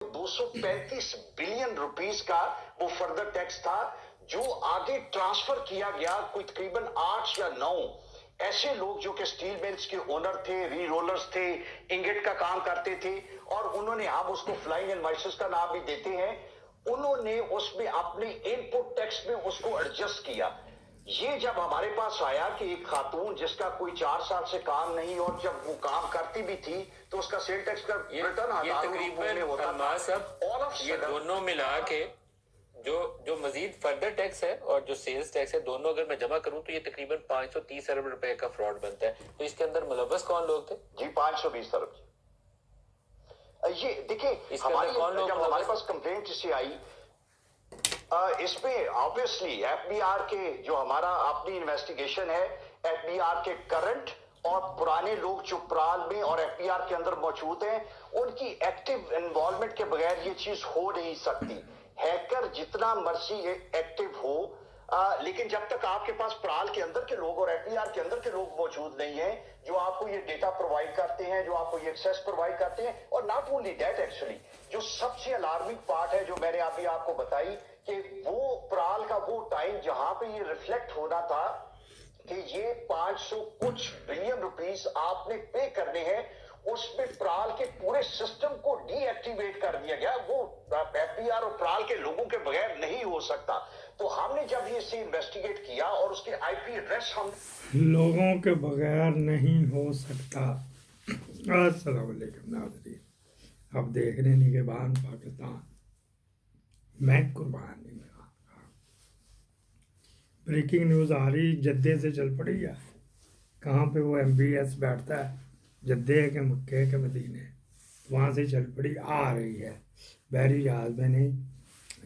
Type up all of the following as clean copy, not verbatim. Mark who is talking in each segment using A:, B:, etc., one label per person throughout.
A: 235 billion rupees का वो further tax था जो आगे ट्रांसफर किया गया। कोई तकरीबन 8 या 9 ऐसे लोग जो कि स्टील मिल्स के ओनर थे, री रोलर्स थे, इंगेट का काम करते थे, और उन्होंने, हम उसको फ्लाइंग इनवॉइसेस का नाम भी देते हैं, उन्होंने उसमें अपने इनपुट टैक्स में उसको एडजस्ट किया। ये जब हमारे पास आया कि एक खातून जिसका कोई 4 साल से काम नहीं, और जब वो काम करती भी थी तो उसका सेल टैक्स का रिटर्न
B: तकरीबन
A: होता
B: था। ये दोनों मिला के जो जो मजीद फर्दर टैक्स है और जो सेल्स टैक्स है, दोनों अगर मैं जमा करूं तो ये तकरीबन 530 अरब रुपए का फ्रॉड बनता है। तो इसके अंदर मुलव्वस कौन लोग थे?
A: जी 520 अरब। ये देखिए, हमारी जब हमारे पास कंप्लेंट इससे आई, इसमें ऑब्वियसली एफबीआर के जो हमारा अपनी इन्वेस्टिगेशन है, एफबीआर के करंट और पुराने लोग जो प्राल में और एफबीआर के अंदर मौजूद हैं, उनकी एक्टिव इन्वॉल्वमेंट के बगैर ये चीज हो नहीं सकती। हैकर जितना मर्जी एक्टिव हो, लेकिन जब तक आपके पास प्राल के अंदर के लोग और एफबीआर के अंदर के लोग मौजूद नहीं हैं जो आपको ये डेटा प्रोवाइड करते हैं, जो आपको ये एक्सेस प्रोवाइड करते हैं, और नॉट ओनली दैट, एक्चुअली जो सबसे अलार्मिंग पार्ट है जो मैंने अभी आपको बताई कि वो प्राल का वो टाइम जहां पे ये रिफ्लेक्ट होना था कि ये 500 कुछ बिलियन रुपीस आपने पे करने हैं, उसमें प्राल के पूरे सिस्टम को डीएक्टिवेट कर दिया गया। वो एफबीआर और प्राल के लोगों के बगैर नहीं हो सकता। तो हमने जब ये से इन्वेस्टिगेट किया और उसके आईपी एड्रेस हम
C: लोगों के बगैर नहीं हो सकता। अस्सलाम वालेकुम नाज़रीन, अब देख रहे हैं निगहबान पाकिस्तान, मैं कुर्बान नहीं। ब्रेकिंग न्यूज़ आ रही, जद्दे से चल पड़ी है। कहाँ पे वो MBS बैठता है, जद्दे के मक्के के मदीने, वहाँ से चल पड़ी, आ रही है बहरी जहाज़ में, नहीं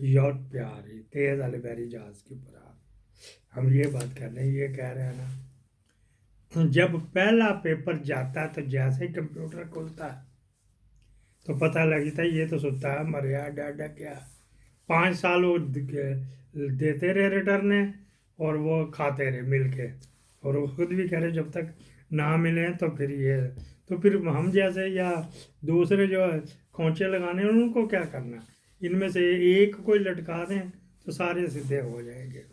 C: यूरोप पे आ रही, तेज़ वाले बहरी जहाज़ के ऊपर आ रही। हम ये बात कर रहे हैं, ये कह रहे हैं ना, जब पहला पेपर जाता है तो जैसे ही कंप्यूटर खुलता है तो पता लगता है ये तो सुता है, मरिया डाडा क्या। 5 साल वो देते रहे रिटर्न और वो खाते रहे मिल के, और वो खुद भी कह रहे जब तक ना मिले तो फिर ये, तो फिर हम जैसे या दूसरे जो खोंचे लगाने उनको क्या करना, इनमें से एक कोई लटका दें तो सारे सीधे हो जाएंगे।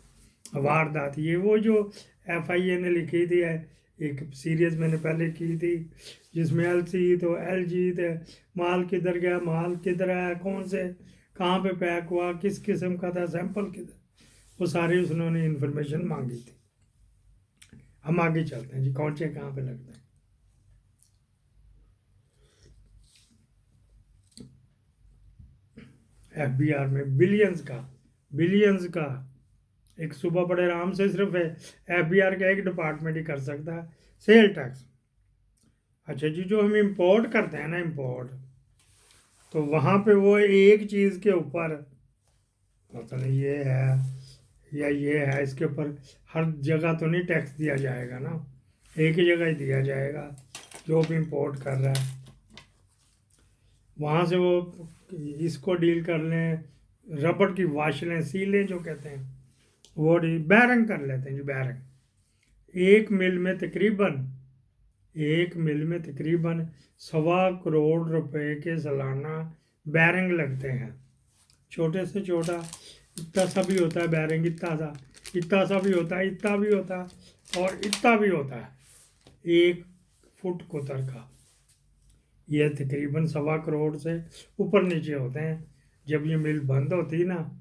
C: वारदात ये वो जो FIA ने लिखी थी है, एक सीरीज मैंने पहले की थी जिसमें LC तो LG थे, माल किधर गया, माल किधर आया, कौन से कहाँ पे पैक हुआ, किस किस्म का था, सैंपल किधर, वो सारी उन्होंने इन्फॉर्मेशन मांगी थी। हम आगे चलते हैं जी, कौन से कहाँ पे लगते हैं। FBR में बिलियंस का एक सुबह बड़े आराम से सिर्फ FBR का एक डिपार्टमेंट ही कर सकता है, सेल टैक्स। अच्छा जी, जो हम इंपोर्ट करते हैं ना, इंपोर्ट, तो वहाँ पे वो एक चीज़ के ऊपर मतलब ये है या ये है, इसके ऊपर हर जगह तो नहीं टैक्स दिया जाएगा ना, एक ही जगह ही दिया जाएगा जो भी इंपोर्ट कर रहा है। वहाँ से वो इसको डील कर लें, रबड़ की वाशलें, सीलें जो कहते हैं, वो बैरंग कर लेते हैं जी, बैरंग। एक मिल में तकरीबन 1.25 करोड़ रुपए के सालाना बैरंग लगते हैं। छोटे से छोटा इतना सा भी होता है बैरंग, इतना सा भी होता है, इतना भी होता है, और इतना भी होता है, 1 फुट कुतर का। यह तकरीबन 1.25 करोड़ से ऊपर नीचे होते हैं। जब ये मिल बंद होती ना,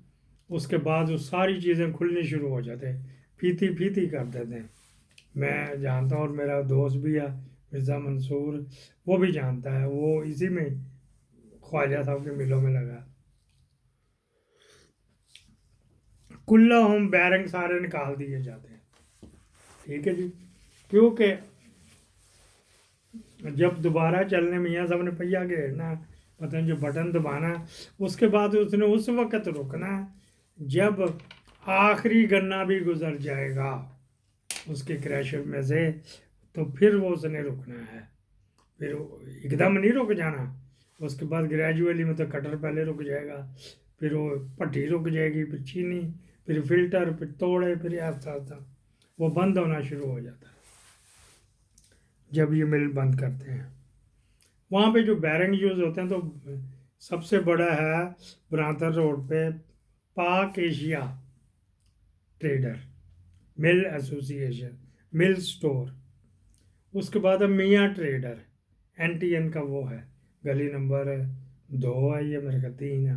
C: उसके बाद वो सारी चीज़ें खुलनी शुरू हो जाते हैं, फीती कर देते हैं। मैं जानता हूँ और मेरा दोस्त भी है मिर्ज़ा मंसूर, वो भी जानता है, वो इसी में ख्वाजा साहब के मिलों में लगा। कुल्ला होम बैरंग सारे निकाल दिए जाते हैं, ठीक है जी, क्योंकि जब दोबारा चलने मियाँ साहब ने पहिया घेरना, पता नहीं जो बटन दबाना, उसके बाद उसने उस वक़्त रुकना जब आखिरी गन्ना भी गुजर जाएगा उसके क्रैशर में से, तो फिर वो उसने रुकना है। फिर एकदम नहीं रुक जाना, उसके बाद ग्रेजुअली मतलब कटर पहले रुक जाएगा, फिर वो भट्टी रुक जाएगी, फिर चीनी, फिर फिल्टर, फिर तोड़े, फिर ऐसा वो बंद होना शुरू हो जाता है जब ये मिल बंद करते हैं। वहाँ पे जो बैरंग यूज़ होते हैं तो سب سے بڑا ہے برانتر روڈ پہ پاک ایشیا ٹریڈر مل ایسوسی ایشن مل سٹور. اس کے بعد اب میاں ٹریڈر NTN کا وہ ہے گلی نمبر 2 ہے یہ میرے کا 3 ہے.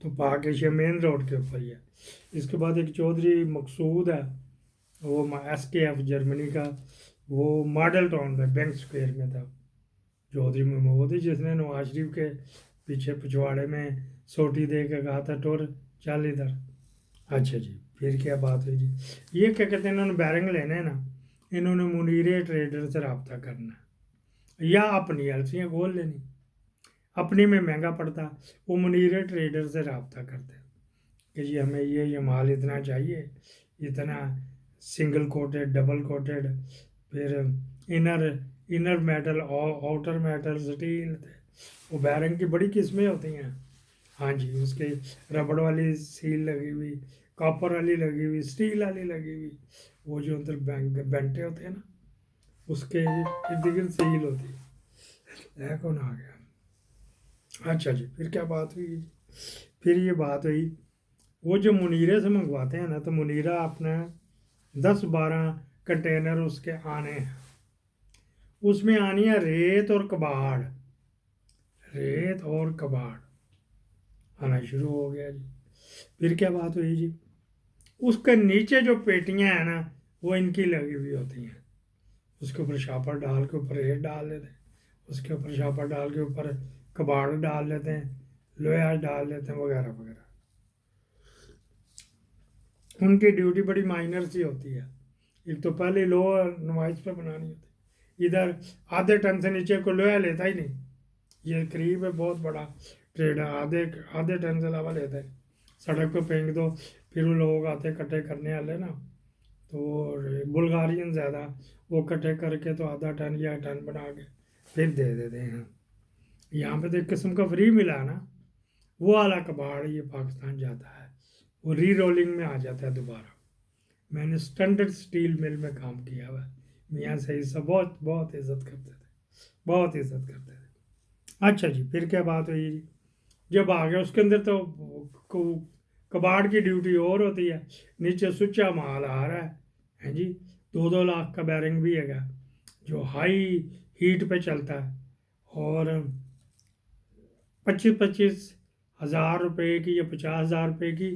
C: تو پاک ایشیا مین روڈ کے اوپر ہی ہے. اس کے بعد ایک چودھری مقصود ہے وہ SKF جرمنی کا وہ ماڈل ٹاؤن میں بینک اسکوائر میں تھا. چودھری محمود جس نے نواز شریف کے پیچھے پچھواڑے میں سوٹی دے کے کہا تھا ٹور چل ادھر. اچھا جی پھر کیا بات ہوئی جی. یہ کیا کہتے ہیں انہوں نے بیرنگ لینے ہیں نا انہوں نے منیر ٹریڈر سے رابطہ کرنا ہے یا اپنی ایلسیاں کھول لینی. اپنی میں مہنگا پڑتا وہ منیر ٹریڈر سے رابطہ کرتے کہ جی ہمیں یہ مال اتنا چاہیے اتنا سنگل کوٹڈ ڈبل کوٹڈ پھر inner metal outer metal steel وہ بیرنگ کی بڑی قسمیں ہوتی ہیں. ہاں جی اس کے ربڑ والی سیل لگی ہوئی کاپر والی لگی ہوئی اسٹیل والی لگی ہوئی وہ جو اندر بینٹے ہوتے ہیں نا اس کے ارد گرد سیل ہوتی ہے. کون آ گیا. اچھا جی پھر کیا بات ہوئی. پھر یہ بات ہوئی وہ جو منیرے سے منگواتے ہیں نا تو منیرہ اپنا 10-12 کنٹینر اس کے آنے ہیں. اس میں آنی ہے ریت اور کباڑ آنا شروع ہو گیا جی. پھر کیا بات ہوئی جی. اس کے نیچے جو پیٹیاں ہیں نا وہ ان کی لگی ہوئی ہوتی ہیں. اس کے اوپر شاپر ڈال کے اوپر ریت ڈال لیتے ہیں اس کے اوپر شاپر ڈال کے اوپر کباڑ ڈال لیتے ہیں لوہا ڈال لیتے ہیں وغیرہ وغیرہ. ان کی ڈیوٹی بڑی مائنر سی ہوتی ہے. ایک تو پہلے لوہا نمائش پہ بنانی ہوتی ادھر آدھے ٹن سے نیچے کو لوہا لیتا ہی نہیں. یہ قریب ہے بہت بڑا ٹریڈ ہے آدھے ٹن سے علاوہ لیتا ہے. سڑک پہ پھینک دو پھر وہ لوگ آتے کٹے کرنے والے نا تو بلغارین زیادہ وہ کٹے کر کے تو آدھا ٹن یا ٹن بنا کے پھر دے دیتے ہیں. یہاں پہ تو ایک قسم کا فری ملا نا وہ اعلیٰ کباڑ یہ پاکستان جاتا ہے وہ ری رولنگ میں آ جاتا ہے دوبارہ. میں نے اسٹینڈرڈ اسٹیل مل میں کام کیا ہوا میاں صحیح سا بہت عزت کرتے تھے. اچھا جی پھر کیا بات ہوئی جی. جب آ گیا اس کے اندر تو کباڑ کی ڈیوٹی اور ہوتی ہے. نیچے سچا مال آ رہا ہے جی 2 لاکھ کا بیرنگ بھی ہے گا جو ہائی ہیٹ پہ چلتا ہے اور 25,000 روپے کی یا 50,000 روپے کی